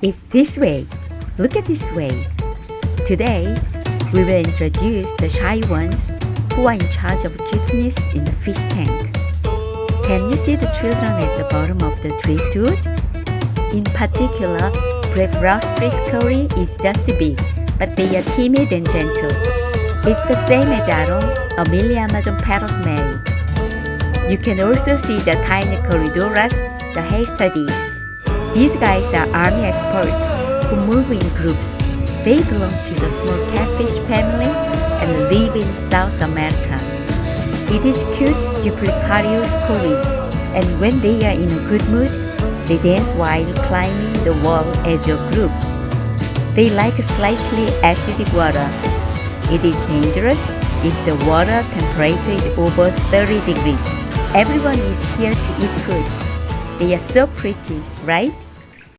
It's this way. Look at this way. Today, we will introduce the shy ones who are in charge of cuteness in the fish tank. Can you see the children at the bottom of the driftwood? In particular, Brevirostris Cory is just big, but they are timid and gentle. It's the same as Aaron, a mini Amazon parrot male. You can also see the tiny Corydoras, the Hastatus. These guys are army experts who move in groups. They belong to the small catfish family and live in South America. It is cute Duplicareus Cory, and when they are in a good mood, they dance while climbing the wall as a group. They like slightly acidic water. It is dangerous if the water temperature is over 30 degrees. Everyone is here to eat food. They are so pretty, right?